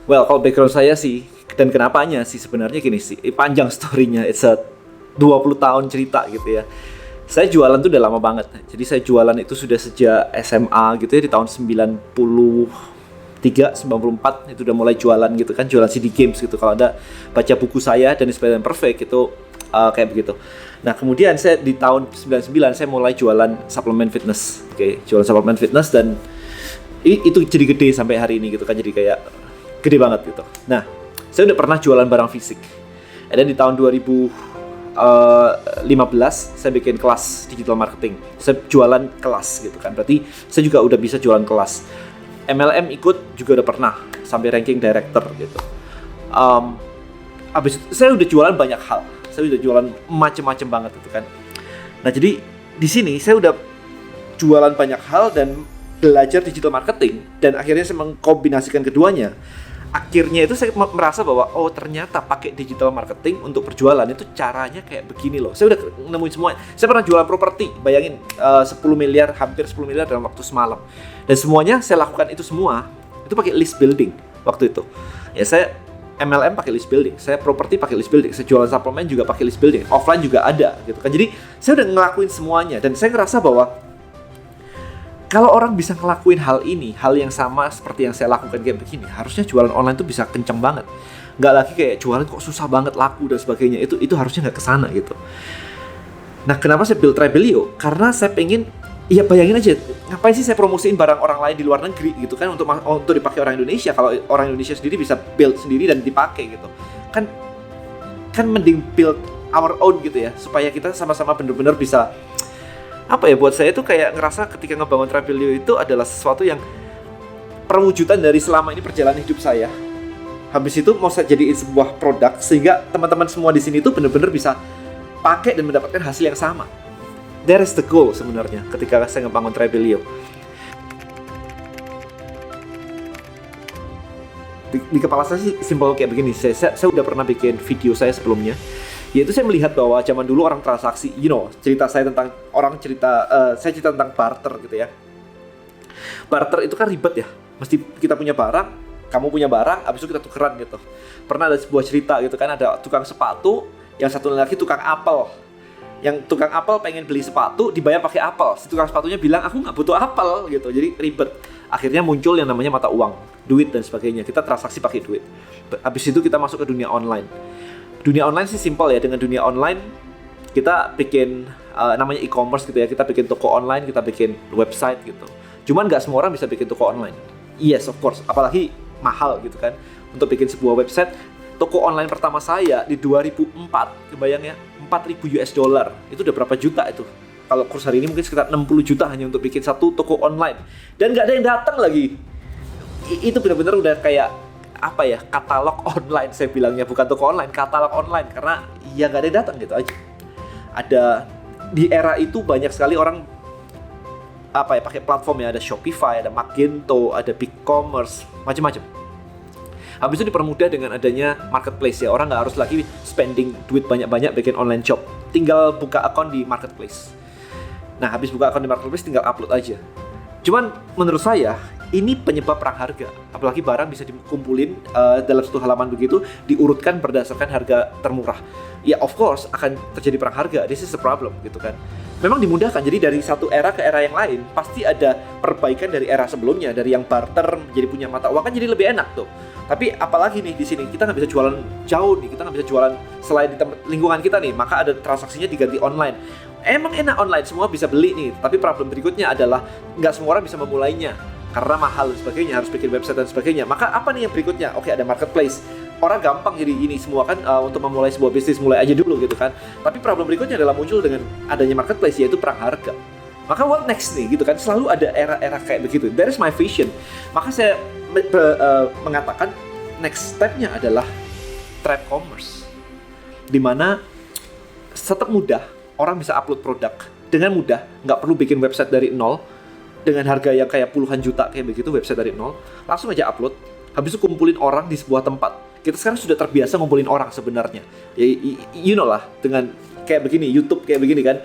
Well, kalau background saya sih dan kenapanya sih sebenarnya gini sih, panjang story-nya. It's a 20 tahun cerita gitu ya. Saya jualan tuh udah lama banget. Jadi saya jualan itu sudah sejak SMA gitu ya, di tahun 93, 94 itu udah mulai jualan gitu kan, jualan CD games gitu. Kalau Anda baca buku saya dan Spider-Man Perfect itu kayak begitu. Nah, kemudian saya di tahun 99 saya mulai jualan suplemen fitness. Oke, jualan suplemen fitness dan itu jadi gede sampai hari ini gitu kan, jadi kayak gede banget gitu. Nah, saya udah pernah jualan barang fisik. Dan di tahun 2015 saya bikin kelas digital marketing. Saya jualan kelas gitu kan. Berarti saya juga udah bisa jualan kelas. MLM ikut juga udah pernah sampai ranking director gitu. Abis itu saya udah jualan banyak hal. Saya udah jualan macem-macem banget gitu kan. Nah, jadi di sini saya udah jualan banyak hal dan belajar digital marketing, dan akhirnya saya mengkombinasikan keduanya. Akhirnya itu saya merasa bahwa oh, ternyata pakai digital marketing untuk berjualan itu caranya kayak begini loh. Saya udah nemuin semua. Saya pernah jualan properti, bayangin 10 miliar, hampir 10 miliar dalam waktu semalam. Dan semuanya saya lakukan itu semua itu pakai list building waktu itu. Ya, saya MLM pakai list building, saya properti pakai list building, saya jualan suplemen juga pakai list building, offline juga ada gitu kan. Jadi saya udah ngelakuin semuanya, dan saya ngerasa bahwa kalau orang bisa ngelakuin hal ini, hal yang sama seperti yang saya lakukan kayak begini, harusnya jualan online tuh bisa kenceng banget. Nggak lagi kayak jualan kok susah banget laku dan sebagainya, itu harusnya nggak kesana gitu. Nah, kenapa saya build Rebelio? Karena saya pengen, ya bayangin aja, ngapain sih saya promosiin barang orang lain di luar negeri gitu kan, untuk dipakai orang Indonesia, kalau orang Indonesia sendiri bisa build sendiri dan dipakai gitu. Kan mending build our own gitu ya, supaya kita sama-sama bener-bener bisa, apa ya, buat saya itu kayak ngerasa ketika ngebangun Rebelio itu adalah sesuatu yang perwujudan dari selama ini perjalanan hidup saya. Habis itu mau saya jadiin sebuah produk sehingga teman-teman semua di sini itu bener-bener bisa pakai dan mendapatkan hasil yang sama. That is the goal sebenarnya ketika saya ngebangun Rebelio. Di kepala saya sih simpel kayak begini. Saya udah pernah bikin video saya sebelumnya, yaitu saya melihat bahwa zaman dulu orang transaksi, cerita saya tentang saya cerita tentang barter gitu ya. Barter itu kan ribet ya, mesti kita punya barang, kamu punya barang, abis itu kita tukeran gitu. Pernah ada sebuah cerita gitu kan, ada tukang sepatu, yang satu lagi tukang apel. Yang tukang apel pengen beli sepatu, dibayar pakai apel. Si tukang sepatunya bilang, aku nggak butuh apel gitu, jadi ribet. Akhirnya muncul yang namanya mata uang, duit dan sebagainya. Kita transaksi pakai duit. Abis itu kita masuk ke dunia online. Dunia online sih simpel ya. Dengan dunia online kita bikin namanya e-commerce gitu ya. Kita bikin toko online, kita bikin website gitu. Cuman nggak semua orang bisa bikin toko online. Yes, of course. Apalagi mahal gitu kan. Untuk bikin sebuah website, toko online pertama saya di 2004, kebayang ya, 4.000 US dollar. Itu udah berapa juta itu? Kalau kurs hari ini mungkin sekitar 60 juta hanya untuk bikin satu toko online. Dan nggak ada yang datang lagi. Itu benar-benar udah kayak apa ya, katalog online saya bilangnya, bukan toko online, katalog online, karena ya nggak ada yang datang gitu aja. Ada di era itu banyak sekali orang apa ya, pakai platform ya, ada Shopify, ada Magento, ada BigCommerce, macam-macam. Habis itu dipermudah dengan adanya marketplace ya, orang nggak harus lagi spending duit banyak-banyak bikin online shop, tinggal buka akun di marketplace. Nah, habis buka akun di marketplace tinggal upload aja. Cuman menurut saya ini penyebab perang harga. Apalagi barang bisa dikumpulin dalam satu halaman begitu, diurutkan berdasarkan harga termurah. Ya of course akan terjadi perang harga. This is the problem gitu kan. Memang dimudahkan. Jadi dari satu era ke era yang lain pasti ada perbaikan dari era sebelumnya. Dari yang barter jadi punya mata uang kan jadi lebih enak tuh. Tapi apalagi nih di sini kita nggak bisa jualan jauh nih, kita nggak bisa jualan selain di lingkungan kita nih. Maka ada transaksinya diganti online. Emang enak online, semua bisa beli nih. Tapi problem berikutnya adalah nggak semua orang bisa memulainya karena mahal dan sebagainya, harus bikin website dan sebagainya. Maka apa nih yang berikutnya? Oke, ada marketplace. Orang gampang jadi ini semua kan, untuk memulai sebuah bisnis, mulai aja dulu gitu kan. Tapi problem berikutnya adalah muncul dengan adanya marketplace, yaitu perang harga. Maka what next nih gitu kan, selalu ada era-era kayak begitu. That is my vision. Maka saya mengatakan next step-nya adalah trade commerce, dimana tetap mudah, orang bisa upload produk dengan mudah, nggak perlu bikin website dari nol, dengan harga yang kayak puluhan juta kayak begitu, website dari nol, langsung aja upload, habis itu kumpulin orang di sebuah tempat. Kita sekarang sudah terbiasa ngumpulin orang sebenarnya, ya, you know lah, dengan kayak begini, YouTube kayak begini kan,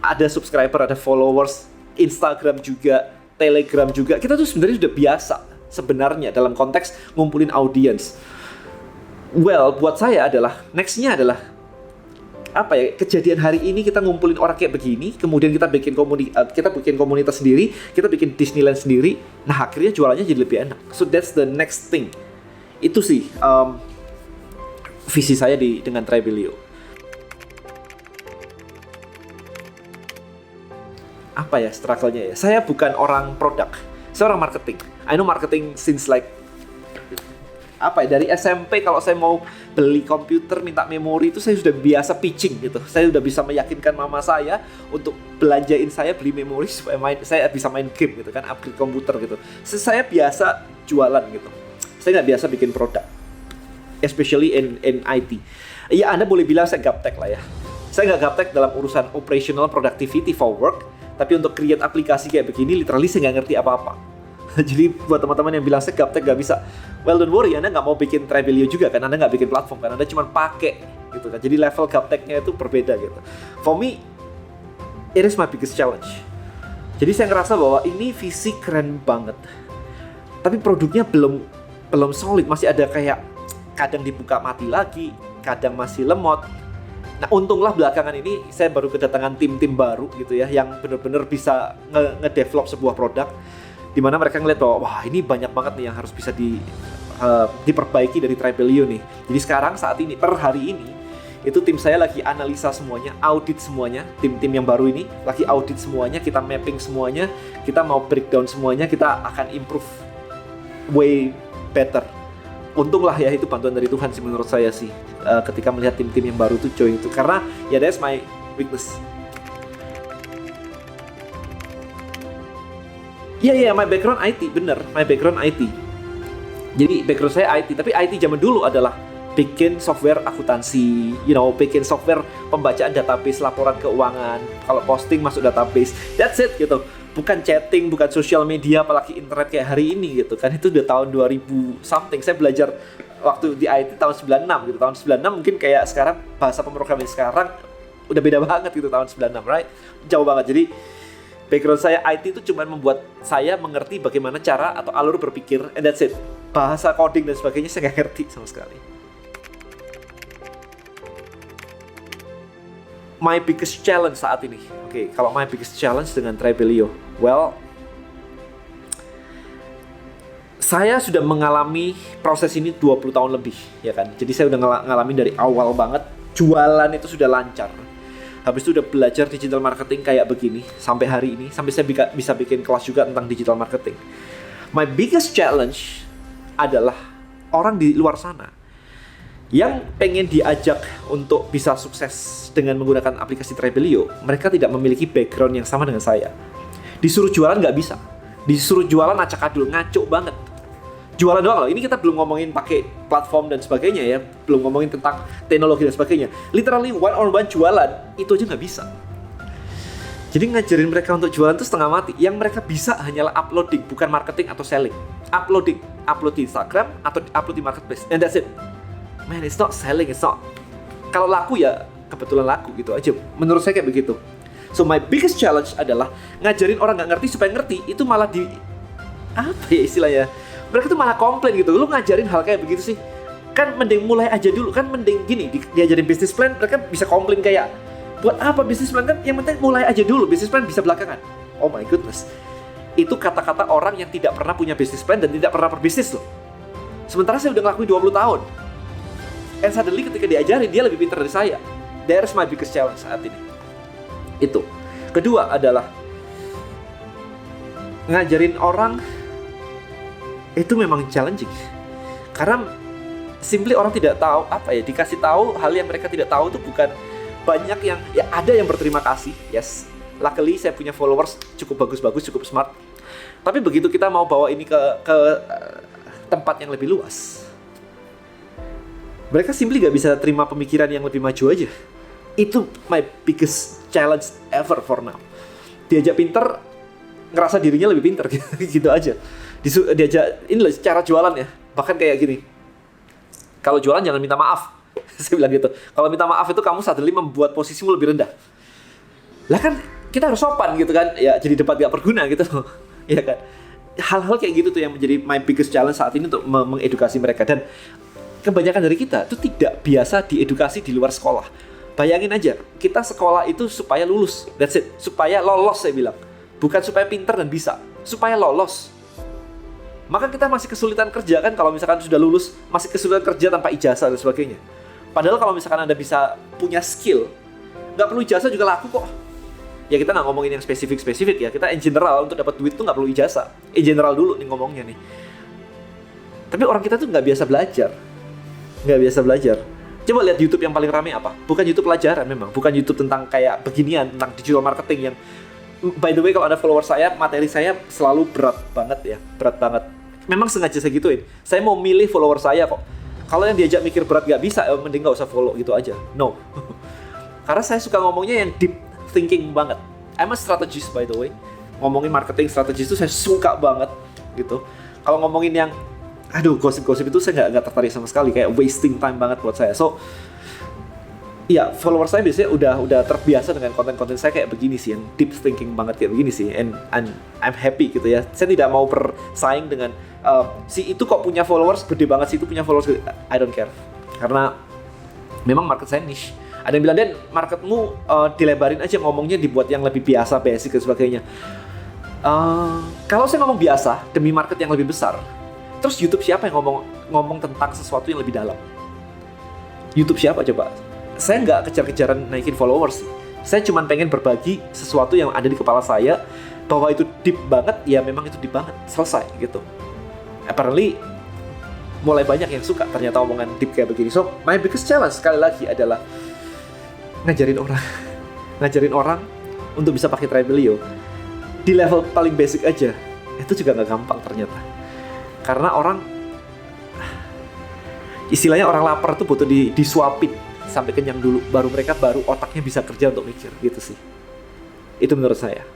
ada subscriber, ada followers, Instagram juga, Telegram juga, kita tuh sebenarnya sudah biasa sebenarnya dalam konteks ngumpulin audiens? Well, buat saya adalah nextnya adalah apa ya, kejadian hari ini kita ngumpulin orang kayak begini, kemudian kita bikin komunitas sendiri, kita bikin Disneyland sendiri, nah akhirnya jualannya jadi lebih enak. So that's the next thing. Itu sih visi saya dengan Tribelio. Apa ya struggle-nya ya? Saya bukan orang produk, saya orang marketing. I know marketing since like dari SMP. Kalau saya mau beli komputer minta memori itu saya sudah biasa pitching gitu. Saya sudah bisa meyakinkan mama saya untuk belanjain saya beli memori supaya saya bisa main game gitu kan, upgrade komputer gitu. Saya biasa jualan gitu. Saya nggak biasa bikin produk, especially in IT. Ya Anda boleh bilang saya gaptek lah ya. Saya nggak gaptek dalam urusan operational productivity for work, tapi untuk create aplikasi kayak begini, literally saya nggak ngerti apa-apa. Jadi buat teman-teman yang bilang saya gaptek nggak bisa, well don't worry, Anda nggak mau bikin Tribelio juga kan, Anda nggak bikin platform kan, Anda cuma pakai gitu kan. Jadi level gapteknya itu berbeda gitu. For me, it is my biggest challenge. Jadi saya ngerasa bahwa ini visi keren banget, tapi produknya belum solid, masih ada kayak kadang dibuka mati lagi, kadang masih lemot. Nah untunglah belakangan ini saya baru kedatangan tim-tim baru gitu ya, yang benar-benar bisa nge-develop sebuah produk, di mana mereka ngeliat bahwa wah ini banyak banget nih yang harus bisa diperbaiki dari Tribelio nih. Jadi sekarang saat ini per hari ini itu tim saya lagi analisa semuanya, audit semuanya, tim-tim yang baru ini lagi audit semuanya, kita mapping semuanya, kita mau breakdown semuanya, kita akan improve way better. Untunglah ya itu bantuan dari Tuhan sih menurut saya sih, ketika melihat tim-tim yang baru tuh join itu, karena ya that's my weakness. Iya, my background IT, bener, my background IT. Jadi background saya IT, tapi IT zaman dulu adalah bikin software akuntansi, bikin software pembacaan database laporan keuangan, kalau posting masuk database, that's it gitu. Bukan chatting, bukan social media, apalagi internet kayak hari ini gitu kan. Itu udah tahun 2000 something. Saya belajar waktu di IT tahun 96 gitu. Tahun 96 mungkin kayak sekarang bahasa pemrograman sekarang udah beda banget gitu tahun 96, right? Jauh banget. Jadi background saya IT itu cuma membuat saya mengerti bagaimana cara atau alur berpikir, and that's it. Bahasa coding dan sebagainya saya nggak ngerti sama sekali. My biggest challenge saat ini, kalau my biggest challenge dengan Tribelio, well, saya sudah mengalami proses ini 20 tahun lebih, ya kan. Jadi saya udah ngalamin dari awal banget, jualan itu sudah lancar. Habis itu udah belajar digital marketing kayak begini sampai hari ini, sampai saya bisa bikin kelas juga tentang digital marketing. My biggest challenge adalah orang di luar sana yang pengen diajak untuk bisa sukses dengan menggunakan aplikasi Tribelio. Mereka tidak memiliki background yang sama dengan saya. Disuruh jualan nggak bisa, disuruh jualan acak-adul, ngaco banget. Jualan doang loh, ini kita belum ngomongin pakai platform dan sebagainya ya, belum ngomongin tentang teknologi dan sebagainya. Literally one on one jualan, itu aja nggak bisa. Jadi ngajarin mereka untuk jualan itu setengah mati. Yang mereka bisa hanyalah uploading, bukan marketing atau selling. Uploading, upload di Instagram atau upload di marketplace, and that's it. Man, it's not selling, it's not. Kalau laku ya kebetulan laku gitu aja. Menurut saya kayak begitu. So my biggest challenge adalah ngajarin orang nggak ngerti supaya ngerti. Itu malah apa ya istilahnya? Mereka tuh malah komplain gitu. Lu ngajarin hal kayak begitu sih? Kan mending mulai aja dulu. Kan mending gini, diajarin business plan, mereka bisa komplain kayak, buat apa business plan? Kan yang penting mulai aja dulu. Business plan bisa belakangan. Oh my goodness. Itu kata-kata orang yang tidak pernah punya business plan dan tidak pernah berbisnis loh. Sementara saya udah ngelakuin 20 tahun. And suddenly ketika diajarin, dia lebih pintar dari saya. There's my biggest challenge saat ini. Itu. Kedua adalah ngajarin orang itu memang challenging. Karena simply orang tidak tahu dikasih tahu hal yang mereka tidak tahu itu bukan banyak yang, ya ada yang berterima kasih, yes. Luckily saya punya followers cukup bagus-bagus, cukup smart. Tapi begitu kita mau bawa ini ke tempat yang lebih luas, mereka simply gak bisa terima pemikiran yang lebih maju aja. Itu my biggest challenge ever for now. Diajak pinter, ngerasa dirinya lebih pinter gitu aja. Diajak, ini loh cara jualan ya. Bahkan kayak gini, kalau jualan jangan minta maaf. Saya bilang gitu. Kalau minta maaf itu kamu suddenly membuat posisimu lebih rendah. Lah kan kita harus sopan gitu kan. Ya jadi debat gak berguna gitu. Ya kan. hal-hal kayak gitu tuh yang menjadi my biggest challenge saat ini untuk mengedukasi mereka. Dan kebanyakan dari kita itu tidak biasa diedukasi di luar sekolah. Bayangin aja, kita sekolah itu supaya lulus, that's it, supaya lolos saya bilang. Bukan supaya pinter dan bisa, supaya lolos. Maka kita masih kesulitan kerja kan kalau misalkan sudah lulus, masih kesulitan kerja tanpa ijazah dan sebagainya. Padahal kalau misalkan Anda bisa punya skill, nggak perlu ijazah juga laku kok. Ya kita nggak ngomongin yang spesifik ya, kita in general untuk dapat duit tuh nggak perlu ijazah. In general dulu nih ngomongnya nih. Tapi orang kita tuh nggak biasa belajar. Coba lihat YouTube yang paling rame apa? Bukan YouTube pelajaran memang, bukan YouTube tentang kayak beginian, tentang digital marketing yang by the way kalau ada follower saya, materi saya selalu berat banget. Memang sengaja saya gituin. Saya mau milih follower saya kok. Kalau yang diajak mikir berat gak bisa, mending gak usah follow gitu aja. No. Karena saya suka ngomongnya yang deep thinking banget. I'm a strategist by the way. Ngomongin marketing strategist itu saya suka banget gitu. Kalau ngomongin yang gosip-gosip itu saya nggak tertarik sama sekali, kayak wasting time banget buat saya. So, ya follower saya biasanya udah terbiasa dengan konten-konten saya kayak begini sih, yang deep thinking banget kayak begini sih, and I'm happy gitu ya. Saya tidak mau bersaing dengan si itu kok punya followers gede banget, si itu punya followers gede. I don't care, karena memang market saya niche. Ada yang bilang, Dan, marketmu dilebarin aja, ngomongnya dibuat yang lebih biasa, basic dan sebagainya. Kalau saya ngomong biasa demi market yang lebih besar, terus YouTube siapa yang ngomong tentang sesuatu yang lebih dalam? YouTube siapa coba? Saya nggak kejar-kejaran naikin followers sih. Saya cuma pengen berbagi sesuatu yang ada di kepala saya, bahwa itu deep banget, ya memang itu deep banget, selesai gitu. Apparently mulai banyak yang suka ternyata omongan deep kayak begini. So my biggest challenge sekali lagi adalah ngajarin orang untuk bisa pakai Tribelio di level paling basic aja. Itu juga nggak gampang ternyata. Karena orang, istilahnya orang lapar tuh butuh disuapin sampai kenyang dulu, baru otaknya bisa kerja untuk mikir gitu sih. Itu menurut saya.